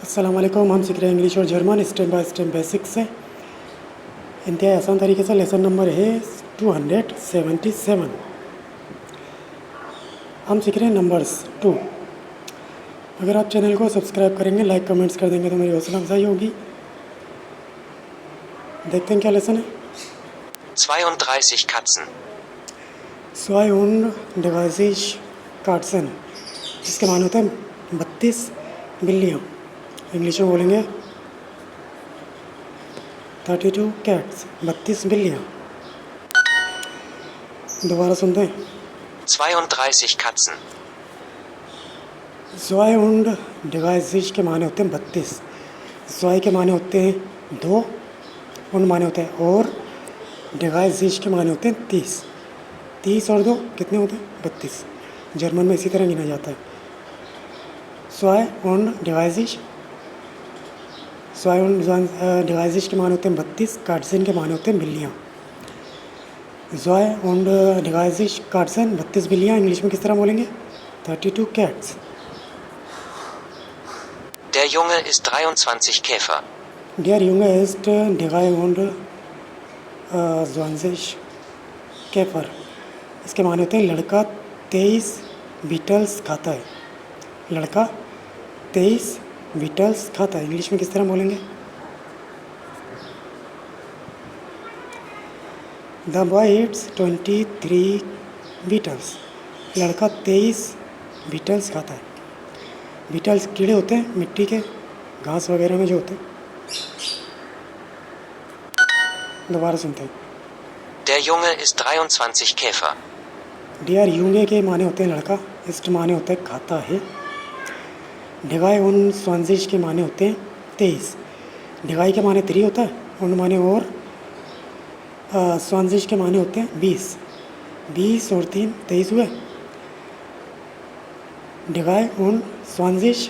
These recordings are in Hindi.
अस्सलाम वालेकुम। हम सीख रहे हैं इंग्लिश और German step by step basics से। इंतहाई आसान तरीके से लेसन नंबर है 277। हम सीख रहे हैं नंबर्स 2। अगर आप चैनल को सब्सक्राइब करेंगे, लाइक कमेंट्स कर देंगे तो मेरी हौसला अफजाई होगी। देखते हैं क्या लेसन है। 32 Katzen. 32 काटसन, जिसके माने होते हैं 32 बिल्लियाँ। इंग्लिश में बोलेंगे 32 कैट्स, 32 बिल्लियाँ। दोबारा सुनते हैं। 32 Katzen. 32 के माने होते हैं 32। 2 के माने होते हैं 2, उन माने होते हैं और 32 के माने होते हैं 30। 30 और 2 कितने होते हैं? 32। जर्मन में इसी तरह गिना जाता है। 32 के माने होते हैं 32, काटसन के माने होते हैं बिल्लियाँ। 32 काटसन, 32 बिल्लियाँ। इंग्लिश में किस तरह बोलेंगे? 32 cats. Der Junge ist 23 Käfer. Der Junge ist 23 Käfer। इसके माने होते हैं लड़का 23 बीटल्स खाता है। लड़का 23 बीटल्स खाता है। इंग्लिश में किस तरह बोलेंगे? The boy eats 23 beetles. लड़का 23 बीटल्स खाता है। बीटल्स कीड़े होते हैं मिट्टी के, घास वगैरह में जो होते हैं। दोबारा सुनते हैं। Der Junge ist 23 Käfer. Dear यूंगे के माने होते हैं लड़का, इस्ट माने होता है खाता है। डिगाई उन स्वांजिश के माने होते हैं 23। डिगाई के माने 3 होता है, उन माने और स्वांजिश के माने होते हैं 20। 20 और 3 23 हुए। डिगाई उन स्वांजिश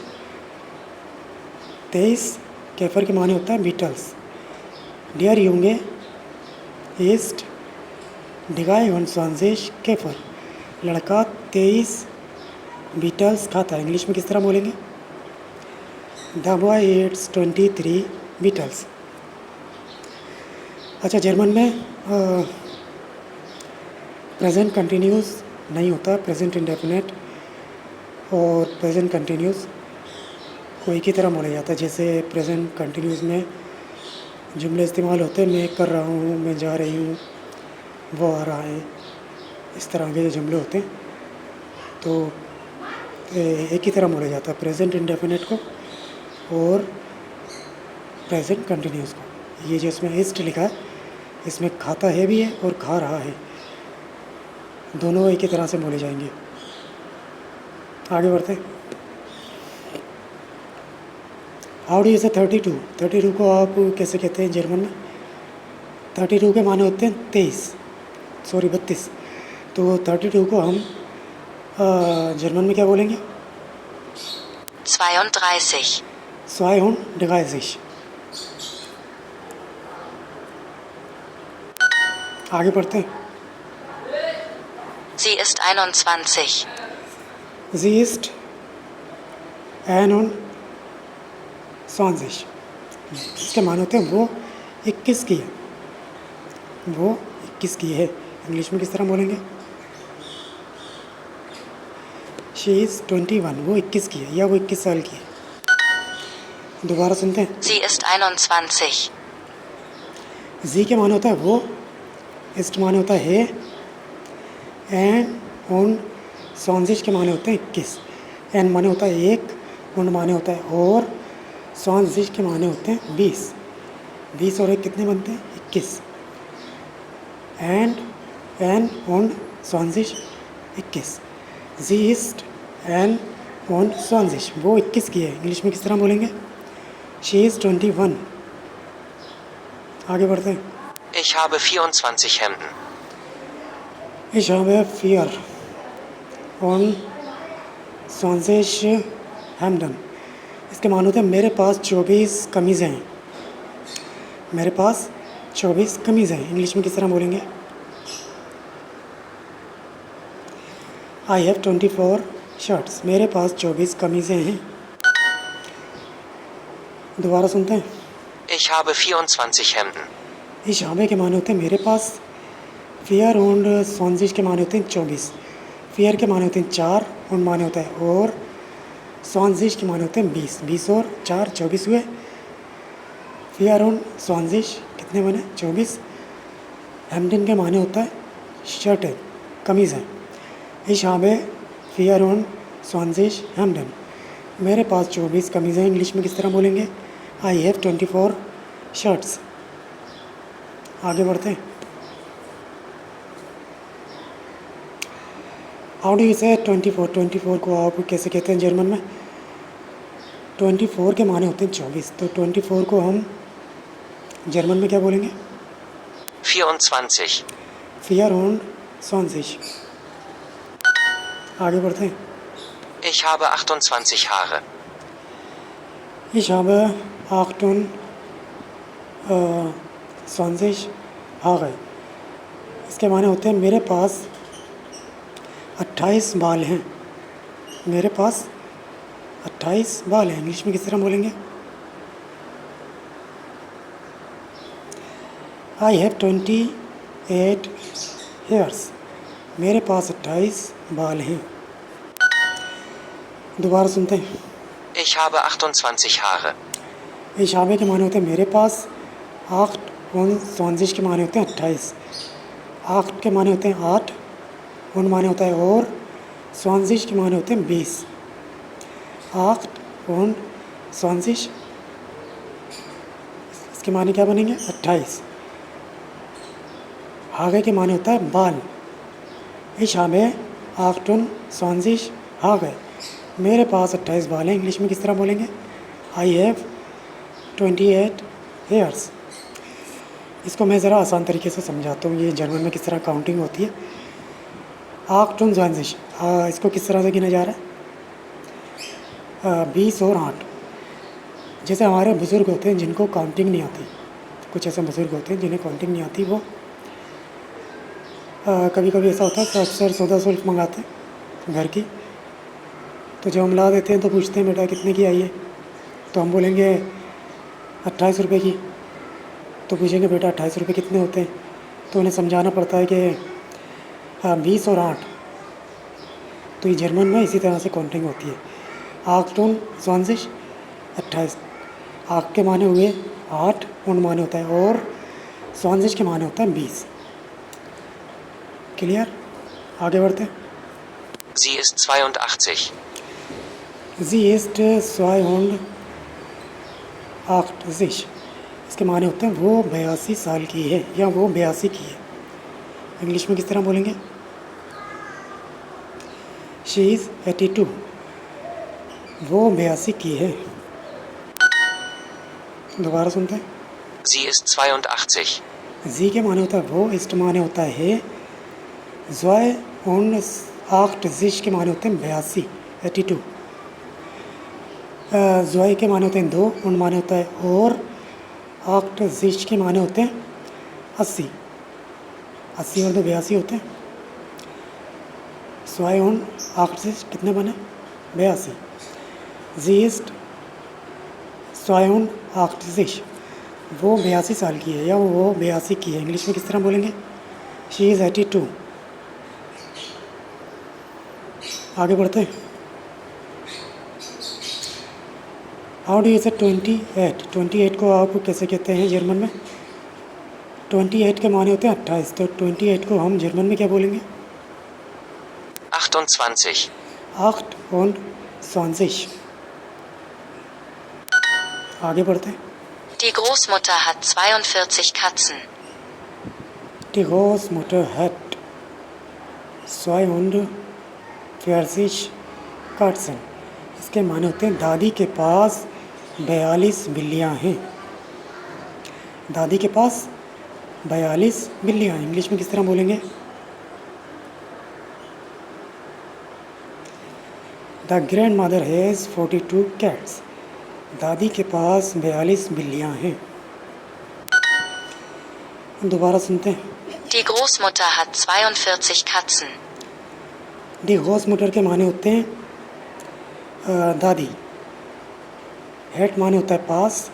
23 कैफर के माने होता है बीटल्स। डियर यूंगे ईस्ट डिगाई उन स्वांजिश कैफर। लड़का 23 बीटल्स खाता है। इंग्लिश में किस तरह बोलेंगे? The boy eats 23 beetles. अच्छा, जर्मन में प्रेजेंट कंटिन्यूस नहीं होता, प्रेजेंट इंडेफिनेट और प्रेजेंट कंटिन्यूस को एक ही तरह बोला जाता है। जैसे प्रेजेंट कंटिन्यूस में जुमले इस्तेमाल होते हैं, मैं कर रहा हूँ, मैं जा रही हूँ, वो आ रहा है। इस तरह के जो जुमले होते हैं तो एक ही तरह बोला जाता है, प्रेजेंट इंडेफिनेट को और प्रेजेंट कंटिन्यूस को। ये जो इसमें ईस्ट लिखा है, इसमें खाता है भी है और खा रहा है, दोनों एक ही तरह से बोले जाएंगे। आगे बढ़ते हैं। हाउ डू यू से 32? 32 को आप कैसे कहते हैं जर्मन में? 32 के माने होते हैं 32। तो 32 को हम जर्मन में क्या बोलेंगे? 32. 32। आगे बढ़ते हैं। Sie ist 21. Sie ist 21। इसके माने होते हैं वो 21 की है। वो 21 की है। इंग्लिश में किस तरह बोलेंगे? She is 21। वो 21 की है या वो 21 साल की है। दोबारा सुनते हैं। Sie ist 21. जी के माने होता है वो, इस्ट माने होता है एंड उन स्वांजिश के माने होते हैं 21। एन माने होता है एक, उन माने होता है और, स्वांजिश के माने होते हैं 20। 20 और 1 कितने बनते हैं? 21। एंड एन उन स्वांजिश 21। जी इस्ट एन उन स्वांजिश, वो 21 की है। इंग्लिश में किस तरह बोलेंगे? She is 21। आगे बढ़ते हैं। Ich habe 24 Hemden. Ich habe 24 Hemden। इसके माने होते हैं मेरे पास 24 कमीज़ें हैं। मेरे पास 24 कमीज़ें हैं। इंग्लिश में किस तरह बोलेंगे? I have 24 shirts. मेरे पास 24 कमीज़ें हैं। दोबारा सुनते हैं। Ich habe 24 Hemden. इस habe के माने होते हैं मेरे पास। फियर und 20 के माने होते हैं 24। फियर के माने होते हैं 4 und माने होता है और 20 के माने होते हैं 20। 20 और 4 24 हुए। फियर und 20 कितने बने? 24। हेम्डन के माने होता है शर्ट है, कमीज़ है। Ich habe 24 Hemden. मेरे पास 24 कमीज़ें हैं। इंग्लिश में किस तरह बोलेंगे? I have 24 shirts. आगे बढ़ते हैं। हाउ डू यू से 24? 24 को आप कैसे कहते हैं जर्मन में? 24 के माने होते हैं 24, तो 24 को हम जर्मन में क्या बोलेंगे? 24. 24। आगे बढ़ते हैं। Ich habe 28 Haare. Ich habe 28 Haare. इसके माने होते हैं मेरे पास 28 बाल हैं। मेरे पास 28 बाल हैं। इंग्लिश में किस तरह बोलेंगे? I have 28 hairs. मेरे पास 28 बाल हैं। दोबारा सुनते हैं। Ich habe 28 Haare. Ich habe के माने होते हैं मेरे पास। 28 के माने होते हैं 28। 8 के माने होते हैं 8 und माने होता है और 20 के माने होते हैं 20। 8 und 20 इसके माने क्या बनेंगे? 28। आगे के माने होता है बाल। Ich habe 28 Haare. मेरे पास 28 बाल हैं। इंग्लिश में किस तरह बोलेंगे? I have 28 hairs. इसको मैं ज़रा आसान तरीके से समझाता हूँ। ये जर्मन में किस तरह काउंटिंग होती है। 28 इसको किस तरह से गिना जा रहा है? 20 और 8। जैसे हमारे बुज़ुर्ग होते हैं जिनको काउंटिंग नहीं आती। कुछ ऐसे बुज़ुर्ग होते हैं जिन्हें काउंटिंग नहीं आती। वो कभी कभी ऐसा होता है कि अक्सर सौदा सुल्फ मंगाते हैं घर की। तो जब हम ला देते हैं तो पूछते हैं बेटा कितने की आई है? तो हम बोलेंगे 28 रुपये की। तो पूछेंगे बेटा 28 रुपये कितने होते हैं? तो उन्हें समझाना पड़ता है कि 20 और 8। तो ये जर्मन में इसी तरह से काउंटिंग होती है। 28 28। आग के माने हुए 8 und माने होता है और 20 के माने होता है 20। क्लियर? आगे बढ़ते हैं। Sie ist 82. Sie ist 82। इसके माने होते हैं वो 82 साल की है या वो 82 की है। इंग्लिश में किस तरह बोलेंगे? She is 82। वो 82 की है। दोबारा सुनते हैं। Sie ist 82. जी के माने होता है वो, इस्ट माने होता है 82 के माने होते हैं 82, 82। ज़ोए के माने होते हैं 2 und माने होता है और 80 के माने होते हैं 80। 80 और 2 82 होते हैं। 2 und 80 कितने बने? 82। जी ist 82। वो 82 साल की है या वो 82 की है। इंग्लिश में किस तरह बोलेंगे? She is 82। आगे बढ़ते हैं। हाउ डू यू से 28? 28 को आप कैसे कहते हैं जर्मन में? 28 के माने होते हैं 28। तो 28 को हम जर्मन में क्या बोलेंगे? 28. 28। आगे बढ़ते हैं। Die Großmutter hat 42 Katzen. Die Großmutter hat 42 Katzen। इसके माने होते हैं दादी के पास 42 बिल्लियाँ हैं। दादी के पास 42 बिल्लियाँ हैं। इंग्लिश में किस तरह बोलेंगे? The grand mother has 42 cats। दादी के पास 42 बिल्लियाँ हैं। दोबारा सुनते हैं। Die Großmutter hat 42 Katzen. दी Großmutter के माने होते हैं दादी। हेट माने होता है पास,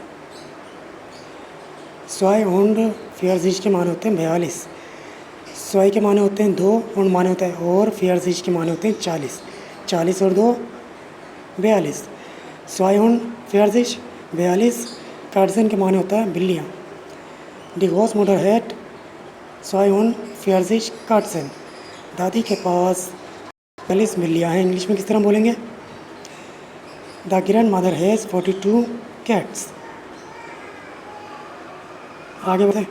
240 के माने होते हैं 42, 100 के माने होते हैं 2 और माने होता है और 40 के माने होते हैं 40, 40 और 2 42, 240 42 काटसन के माने होता है बिल्लियाँ। दी घोस्ट मदर हैड 240 काटसन, दादी के पास 42 बिल्लियाँ हैं। इंग्लिश में किस तरह बोलेंगे? The grand mother has 42 cats. आगे बढ़े।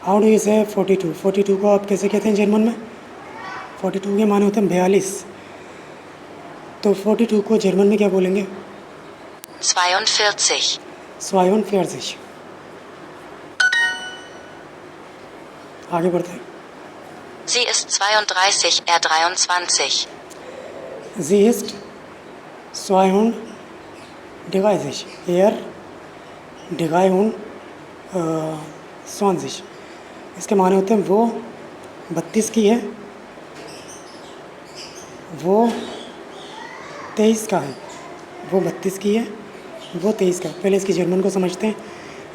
हाउ डू यू से 42? 42 को आप कैसे कहते हैं जर्मन में? 42 के माने होते हैं 42, तो 42 को जर्मन में क्या बोलेंगे? 42. 42। आगे बढ़ते हैं। Sie ist 32, er 23. Sie ist 32, er 23। इसके माने होते हैं वो 32 की है, वो 23 का है। वो 32 की है, वो 23 का। पहले इसकी जर्मन को समझते हैं।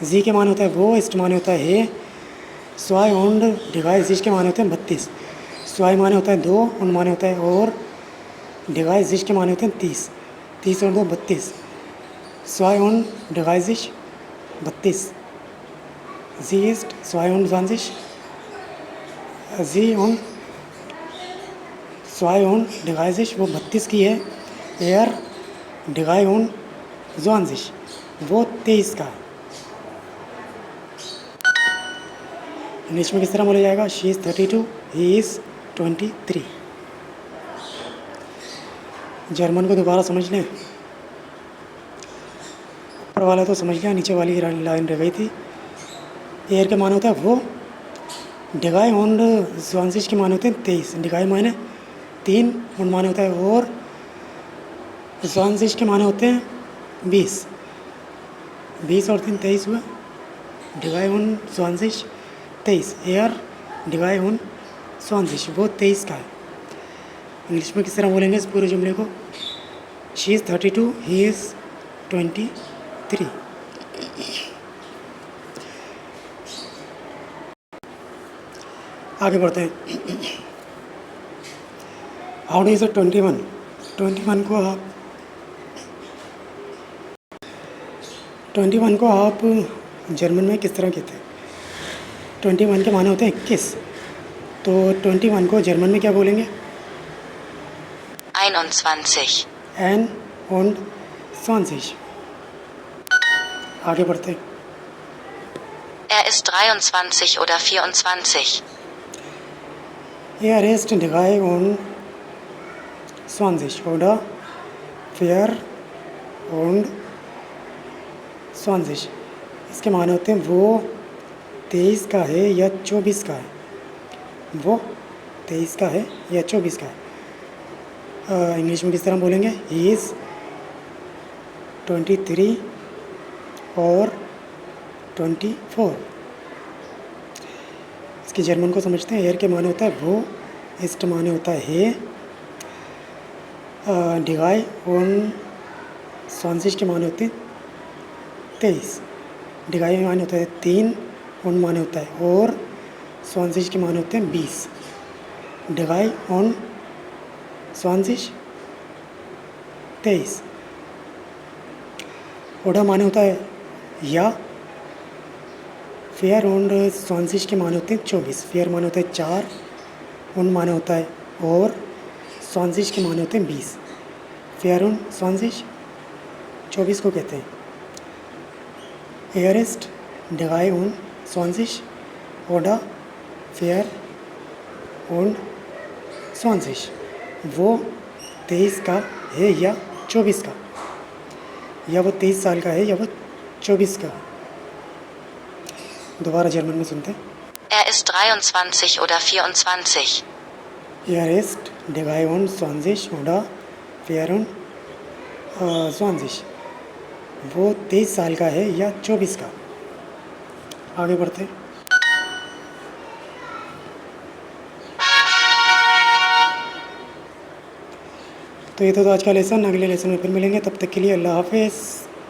जी के माने होता है वो, इस्ट माने होता है हे, स्वाई और डिवाइस जिस के माने होते हैं 32। स्वाई माने होता है 2, उन माने होता है और, डिवाइस जिस के माने होते हैं 30। 30 और 2 32। स्वाई और डिवाइस 32। जी ist 22, जी und 32 वो 32 की है, er 23 वो 23 का है। इंग्लिश में किस तरह बोला जाएगा? She is 32, he is 23। German को दोबारा समझ लें। ऊपर वाला तो समझ लिया, नीचे वाली लाइन रह गई थी। एयर के माने होता है वो, डिगाई और 22 के माने होते हैं 23। डिगाई माने 3 और माने होता है और, 22 के माने होते हैं 20। 20 और 3 23 हुआ। डिगाई और 22 23। एयर डिगाई और 22 वो 23 का है। इंग्लिश में किस तरह बोलेंगे इस पूरे जुमले को? She is 32, he is 23। आगे बढ़ते हैं। हाउ डू यू से 21? 21 को आप जर्मन में किस तरह कहते हैं? 21 के माने होते हैं 21, तो 21 को जर्मन में क्या बोलेंगे? 21. एन und 20। आगे बढ़ते हैं। Er ist 23 oder 24. Er ist 23 oder 24। इसके माने होते हैं वो 23 का है या 24 का है। वो 23 का है या 24 का है। इंग्लिश में किस तरह बोलेंगे? ही इज़ 23 और 24। इसकी जर्मन को समझते हैं। एयर के माने होता है वो, इस्ट माने होता है हे, डिगाई और 20 के माने होते हैं 23। डिगाई माने होता है 3, और माने होता है और, 20 के माने होते हैं 20। डिगाई और 20 23। ओडा माने होता है या, फेयर और 20 के माने होते हैं 24। फेयर माने होता है 4, उन माने होता है और, 20 के माने होते हैं 20। फेयर और 20 24 को कहते हैं। एयरेस्ट डिगाई और 20 ओडा फेयर और 20 वो 23 का है या 24 का, या वो 23 साल का है या वो 24 का। दोबारा जर्मन में सुनते हैं। Er ist 23 oder 24. Er ist 23 oder 24। वो 23 साल का है या 24 का। आगे बढ़ते हैं। तो ये तो आज का लेसन, अगले लेसन में फिर मिलेंगे, तब तक के लिए अल्लाह हाफिज़।